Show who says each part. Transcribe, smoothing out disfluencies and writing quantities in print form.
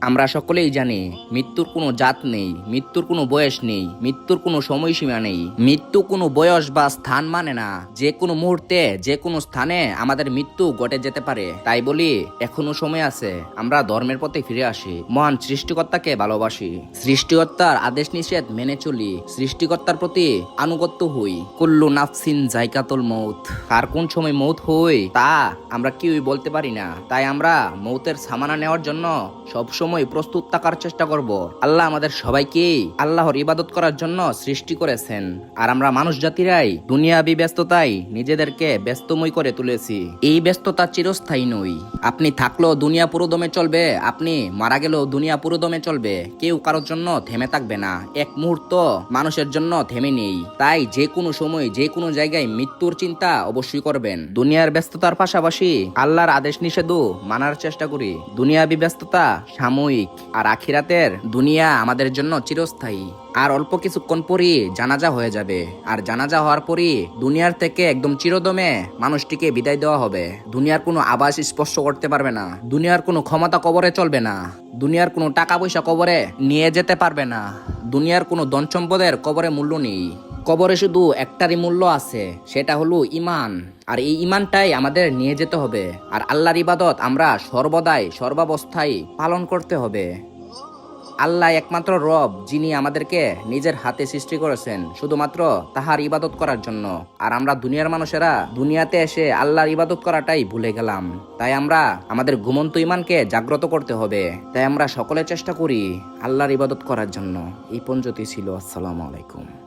Speaker 1: আমরা সকলেই জানি মৃত্যুর কোনো জাত নেই, মৃত্যুর কোনো বয়স নেই, মৃত্যুর কোনো সময়সীমা নেই। মৃত্যু কোনো বয়স বা স্থান মানে না। যে কোনো মুহূর্তে যে কোনো স্থানে আমাদের মৃত্যু ঘটে যেতে পারে। তাই বলি এখনো সময় আছে, আমরা ধর্মের পথে ফিরে আসি, মহান সৃষ্টিকর্তাকে ভালোবাসি, সৃষ্টিকর্তার আদেশ নিষেধ মেনে চলি, সৃষ্টিকর্তার প্রতি আনুগত্য হই। কুল্লু নাফসিন জায়কাতুল মৌত। কার কোন সময় মৌত হই তা আমরা কেউই বলতে পারি না। তাই আমরা মৌতের সামানা নেওয়ার জন্য সবসময় প্রস্তুত থাকার চেষ্টা করব। আল্লাহ আমাদের সবাইকে আল্লাহর ইবাদত করার জন্য সৃষ্টি করেছেন, আর আমরা মানুষ জাতিরাই দুনিয়াবি ব্যস্ততায় নিজেদেরকে ব্যস্তময় করে তুলেছি। এই ব্যস্ততা চিরস্থায়ী নই। আপনি থাকলেও দুনিয়া পুরোদমে চলবে, আপনি মারা গেলেও দুনিয়া পুরোদমে চলবে। কেউ কারোর জন্য থেমে থাকবে না, এক মুহূর্ত মানুষের জন্য থেমে নেই। তাই যে কোনো সময় যে কোনো জায়গায় মৃত্যুর চিন্তা অবশ্যই করবেন। দুনিয়ার ব্যস্ততার পাশাপাশি আল্লাহর আদেশ নিষেধও মানার চেষ্টা করি। দুনিয়াবি ব্যস্ততা সাময়িক, আর আখিরাতের দুনিয়া আমাদের জন্য চিরস্থায়ী। আর অল্প কিছুক্ষণ পরই জানাজা হয়ে যাবে, আর জানাজা হওয়ার পরই দুনিয়ার থেকে একদম চিরদমে মানুষটিকে বিদায় দেওয়া হবে। দুনিয়ার কোনো আবাস স্পর্শ করতে পারবে না, দুনিয়ার কোনো ক্ষমতা কবরে চলবে না, দুনিয়ার কোনো টাকা পয়সা কবরে নিয়ে যেতে পারবে না, দুনিয়ার কোনো ধন সম্পদের কবরে মূল্য নেই। কবরে শুধু একটারই মূল্য আছে, সেটা হলো ইমান। আর এই ইমানটাই আমাদের নিয়ে যেতে হবে। আর আল্লাহর ইবাদত আমরা সর্বদাই সর্বাবস্থায় পালন করতে হবে। আল্লাহ একমাত্র রব, যিনি আমাদেরকে নিজের হাতে সৃষ্টি করেছেন শুধুমাত্র তাহার ইবাদত করার জন্য। আর আমরা দুনিয়ার মানুষেরা দুনিয়াতে এসে আল্লাহর ইবাদত করাটাই ভুলে গেলাম। তাই আমরা আমাদের ঘুমন্ত ইমানকে জাগ্রত করতে হবে। তাই আমরা সকলে চেষ্টা করি আল্লাহর ইবাদত করার জন্য। এই পঞ্চতি ছিল। আসসালামু আলাইকুম।